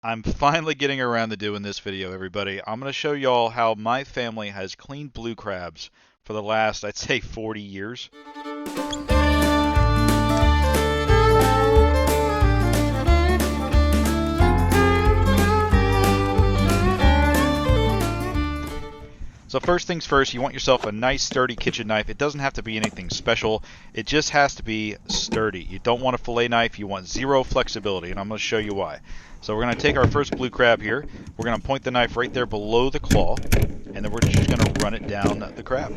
I'm finally getting around to doing this video, everybody. I'm going to show y'all how my family has cleaned blue crabs for the last, I'd say, 40 years. So first things first, you want yourself a nice sturdy kitchen knife. It doesn't have to be anything special. It just has to be sturdy. You don't want a fillet knife. You want zero flexibility, and I'm going to show you why. So we're going to take our first blue crab here. We're going to point the knife right there below the claw, and then we're just going to run it down the crab.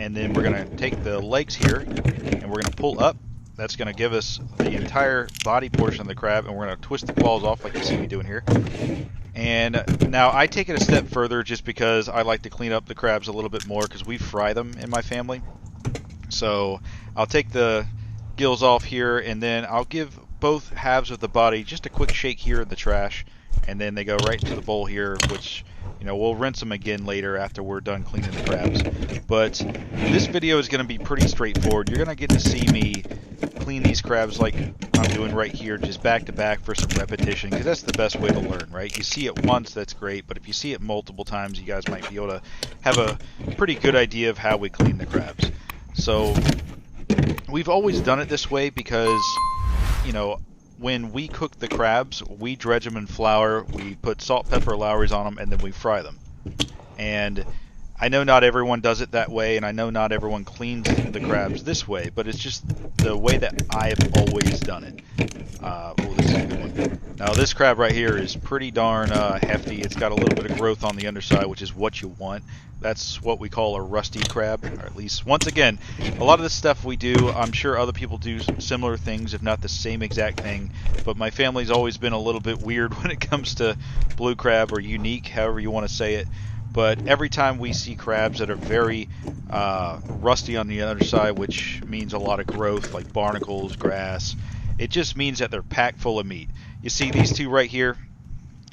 And then we're going to take the legs here, and we're going to pull up. That's going to give us the entire body portion of the crab, and we're going to twist the claws off like you see me doing here. And now I take it a step further just because I like to clean up the crabs a little bit more because we fry them in my family. So I'll take the gills off here, and then I'll give both halves of the body just a quick shake here in the trash, and then they go right into the bowl here, which, you know, we'll rinse them again later after we're done cleaning the crabs. But this video is going to be pretty straightforward. You're going to get to see me clean these crabs like I'm doing right here, just back to back for some repetition, because that's the best way to learn, right? You see it once, that's great, but if you see it multiple times, you guys might be able to have a pretty good idea of how we clean the crabs. So we've always done it this way because, you know, when we cook the crabs, we dredge them in flour, we put salt, pepper, Lowry's on them, and then we fry them. And I know not everyone does it that way, and I know not everyone cleans the crabs this way, but it's just the way that I have always done it. Oh, this is a good one. Now this crab right here is pretty darn hefty. It's got a little bit of growth on the underside, which is what you want. That's what we call a rusty crab, or at least, once again, a lot of the stuff we do, I'm sure other people do similar things, if not the same exact thing, but my family's always been a little bit weird when it comes to blue crab, or unique, however you want to say it. But every time we see crabs that are very rusty on the underside, which means a lot of growth, like barnacles, grass, it just means that they're packed full of meat. You see these two right here?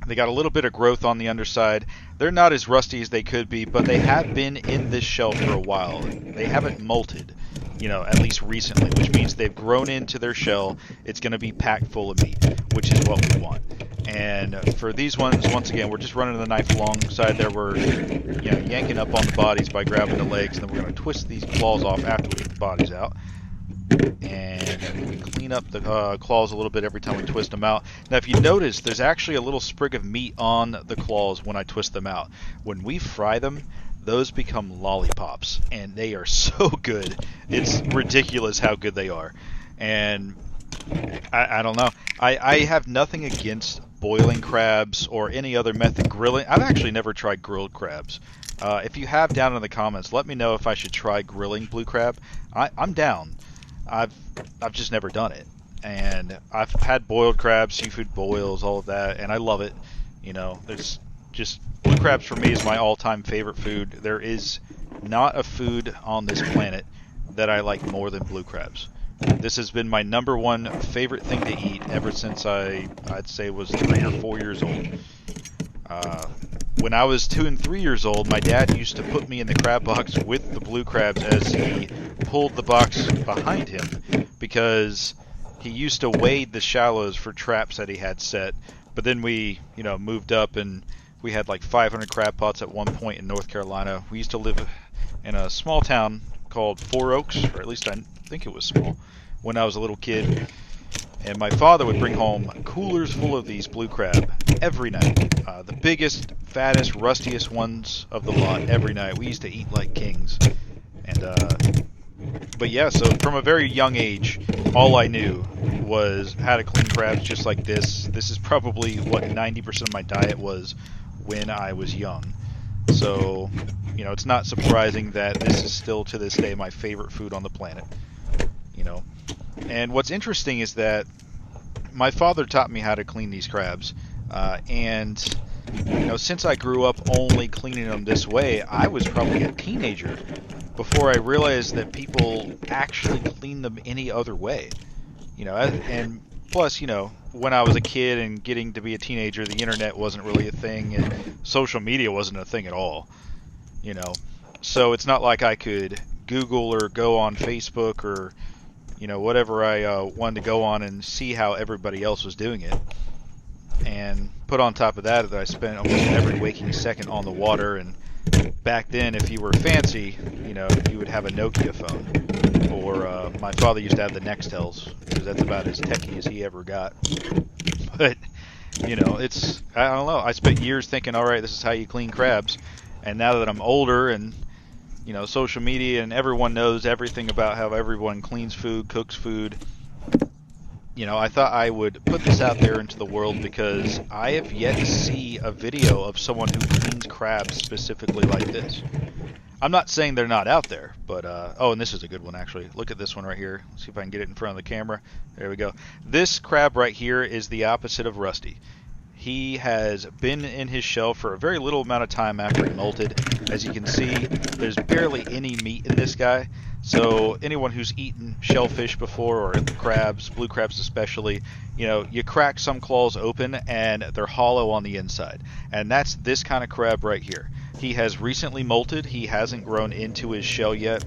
They got a little bit of growth on the underside. They're not as rusty as they could be, but they have been in this shell for a while. They haven't molted, you know, at least recently, which means they've grown into their shell. It's going to be packed full of meat, which is what we want. And for these ones, once again, we're just running the knife alongside there. We're, you know, yanking up on the bodies by grabbing the legs, and then we're going to twist these claws off after we get the bodies out. And we clean up the claws a little bit every time we twist them out. Now, if you notice, there's actually a little sprig of meat on the claws when I twist them out. When we fry them, those become lollipops, and they are so good. It's ridiculous how good they are. And I don't know. I have nothing against boiling crabs or any other method. Grilling. I've actually never tried grilled crabs. If you have, down in the comments, let me know if I should try grilling blue crab. I'm down. I've just never done it. And I've had boiled crabs, seafood boils, all of that, and I love it. You know, there's just, blue crabs for me is my all-time favorite food. There is not a food on this planet that I like more than blue crabs. This has been my number one favorite thing to eat ever since I'd say was 3 or 4 years old. When I was 2 and 3 years old, my dad used to put me in the crab box with the blue crabs as he pulled the box behind him, because he used to wade the shallows for traps that he had set. But then we, you know, moved up, and we had like 500 crab pots at one point in North Carolina. We used to live in a small town called Four Oaks, or at least I think it was small, when I was a little kid. And my father would bring home coolers full of these blue crab every night. The biggest, fattest, rustiest ones of the lot every night. We used to eat like kings. And but yeah, so from a very young age, all I knew was how to clean crabs just like this. This is probably what 90% of my diet was when I was young. So, you know, it's not surprising that this is still to this day my favorite food on the planet. You know, and what's interesting is that my father taught me how to clean these crabs, and you know, since I grew up only cleaning them this way, I was probably a teenager before I realized that people actually clean them any other way. You know, and plus, you know, when I was a kid and getting to be a teenager, the internet wasn't really a thing, and social media wasn't a thing at all. You know, so it's not like I could Google or go on Facebook or, you know, whatever I wanted to go on and see how everybody else was doing it. And put on top of that I spent almost every waking second on the water. And back then, if you were fancy, you know, you would have a Nokia phone. Or my father used to have the Nextels, because that's about as techie as he ever got. But, you know, it's, I don't know, I spent years thinking, all right, this is how you clean crabs. And now that I'm older and, you know, social media and everyone knows everything about how everyone cleans food, cooks food, you know, I thought I would put this out there into the world because I have yet to see a video of someone who cleans crabs specifically like this. I'm not saying they're not out there, but, oh, and this is a good one, actually. Look at this one right here. Let's see if I can get it in front of the camera. There we go. This crab right here is the opposite of Rusty. He has been in his shell for a very little amount of time after he molted. As you can see, there's barely any meat in this guy. So anyone who's eaten shellfish before, or crabs, blue crabs especially, you know, you crack some claws open and they're hollow on the inside. And that's this kind of crab right here. He has recently molted. He hasn't grown into his shell yet.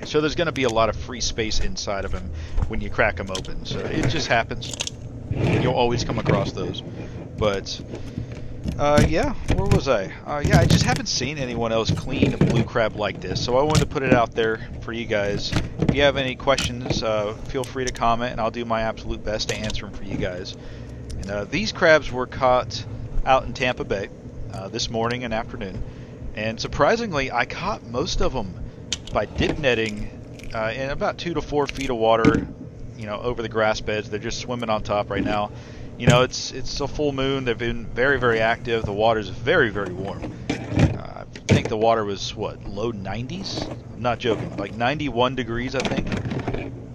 So there's going to be a lot of free space inside of him when you crack him open. So it just happens. You'll always come across those. But, yeah, where was I? Yeah, I just haven't seen anyone else clean a blue crab like this, so I wanted to put it out there for you guys. If you have any questions, feel free to comment, and I'll do my absolute best to answer them for you guys. And these crabs were caught out in Tampa Bay this morning and afternoon, and surprisingly, I caught most of them by dip netting in about 2 to 4 feet of water, you know, over the grass beds. They're just swimming on top right now. You know, it's a full moon. They've been very, very active. The water's very, very warm. I think the water was, what, low 90s? I'm not joking. Like 91 degrees, I think,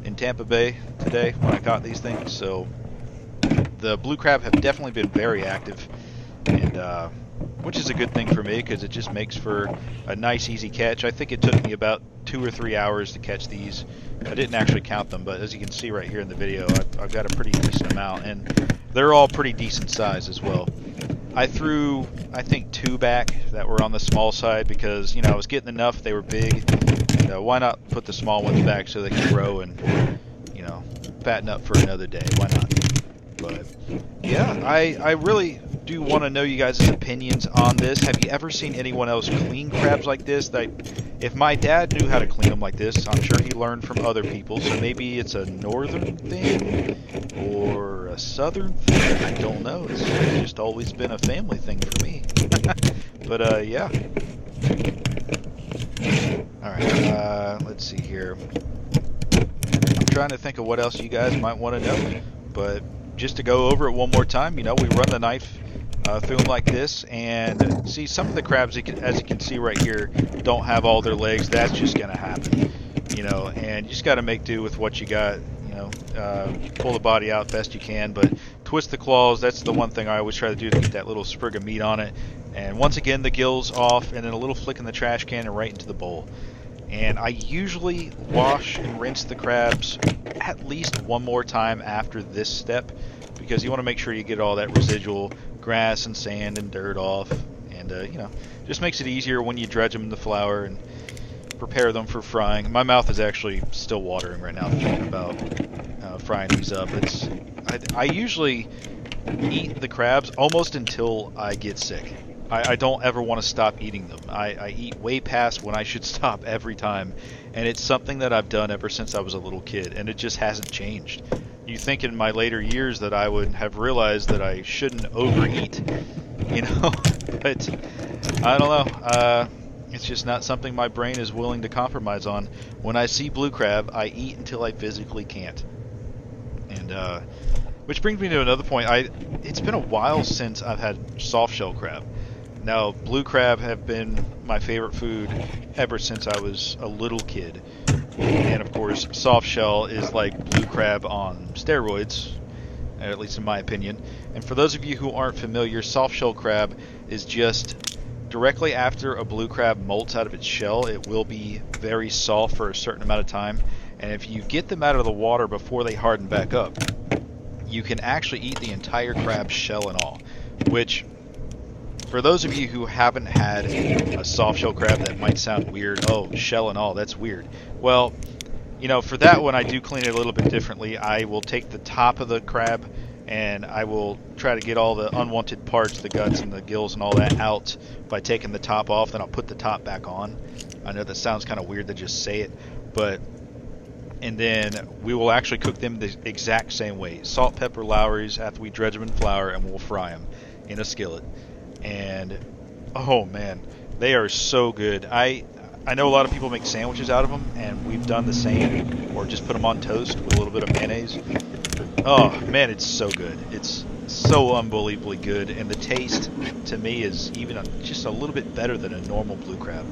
in Tampa Bay today when I caught these things. So the blue crab have definitely been very active, and which is a good thing for me because it just makes for a nice, easy catch. I think it took me about 2 or 3 hours to catch these. I didn't actually count them, but as you can see right here in the video, I've got a pretty decent amount, and they're all pretty decent size as well. I threw, I think, 2 back that were on the small side because, you know, I was getting enough. They were big. You know, why not put the small ones back so they can grow and, you know, fatten up for another day? Why not? But, yeah, I really do want to know you guys' opinions on this. Have you ever seen anyone else clean crabs like this? If my dad knew how to clean them like this, I'm sure he learned from other people. So maybe it's a northern thing or a southern thing. I don't know. It's just always been a family thing for me. But yeah. All right. Let's see here. I'm trying to think of what else you guys might want to know, but just to go over it one more time, you know, we run the knife through them like this, and see, some of the crabs, as you can see right here, don't have all their legs. That's just going to happen, you know, and you just got to make do with what you got, you know, pull the body out best you can, but twist the claws. That's the one thing I always try to do to get that little sprig of meat on it. And once again, the gills off, and then a little flick in the trash can and right into the bowl. And I usually wash and rinse the crabs at least one more time after this step, because you want to make sure you get all that residual grass and sand and dirt off, and you know, just makes it easier when you dredge them in the flour and prepare them for frying. My mouth is actually still watering right now thinking about frying these up. I usually eat the crabs almost until I get sick. I don't ever want to stop eating them. I eat way past when I should stop every time, and it's something that I've done ever since I was a little kid, and it just hasn't changed. You think in my later years that I would have realized that I shouldn't overeat, you know, but I don't know. It's just not something my brain is willing to compromise on. When I see blue crab, I eat until I physically can't. And which brings me to another point. It's been a while since I've had soft shell crab. Now, blue crab have been my favorite food ever since I was a little kid. And of course, soft shell is like blue crab on steroids, at least in my opinion. And for those of you who aren't familiar, soft shell crab is just directly after a blue crab molts out of its shell, it will be very soft for a certain amount of time. And if you get them out of the water before they harden back up, you can actually eat the entire crab, shell and all. Which, for those of you who haven't had a soft shell crab, that might sound weird. Oh, shell and all, that's weird. Well, you know, for that one, I do clean it a little bit differently. I will take the top of the crab and I will try to get all the unwanted parts, the guts and the gills and all that out by taking the top off. Then I'll put the top back on. I know that sounds kind of weird to just say it, but and then we will actually cook them the exact same way. Salt, pepper, Lowry's after we dredge them in flour, and we'll fry them in a skillet. And oh man, they are so good. I know a lot of people make sandwiches out of them, and we've done the same, or just put them on toast with a little bit of mayonnaise. Oh man, it's so good. It's so unbelievably good, and the taste to me is even just a little bit better than a normal blue crab.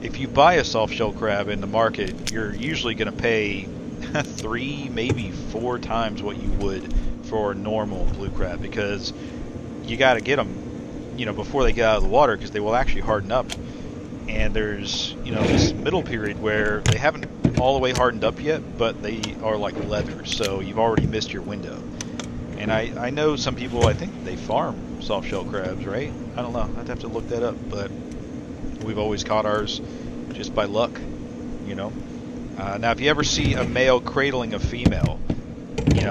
If you buy a soft shell crab in the market, you're usually going to pay 3, maybe 4 times what you would for a normal blue crab, because you got to get them, before they get out of the water, because they will actually harden up. And there's, this middle period where they haven't all the way hardened up yet, but they are like leather, so you've already missed your window. And I know some people, I think they farm soft shell crabs, right? I don't know. I'd have to look that up, but we've always caught ours just by luck, Now, if you ever see a male cradling a female,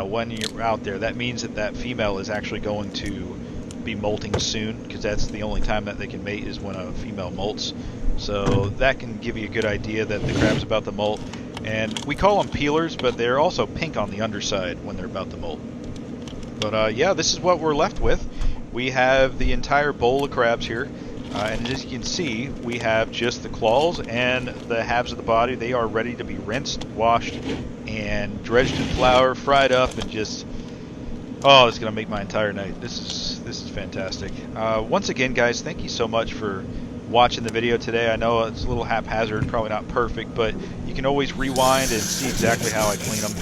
when you're out there, that means that female is actually going to be molting soon, because that's the only time that they can mate is when a female molts. So that can give you a good idea that the crab's about to molt. And we call them peelers, but they're also pink on the underside when they're about to molt. But yeah, this is what we're left with. We have the entire bowl of crabs here. And as you can see, we have just the claws and the halves of the body. They are ready to be rinsed, washed, and dredged in flour, fried up, and just... Oh, it's going to make my entire night. This is fantastic. Once again, guys, thank you so much for watching the video today. I know it's a little haphazard, probably not perfect, but you can always rewind and see exactly how I clean them.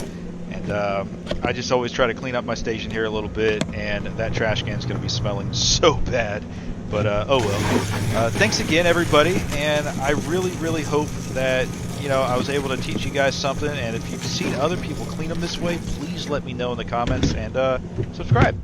And I just always try to clean up my station here a little bit, and that trash can is going to be smelling so bad. But oh well. Thanks again, everybody, and I really hope that I was able to teach you guys something. And if you've seen other people clean them this way, please let me know in the comments, and subscribe.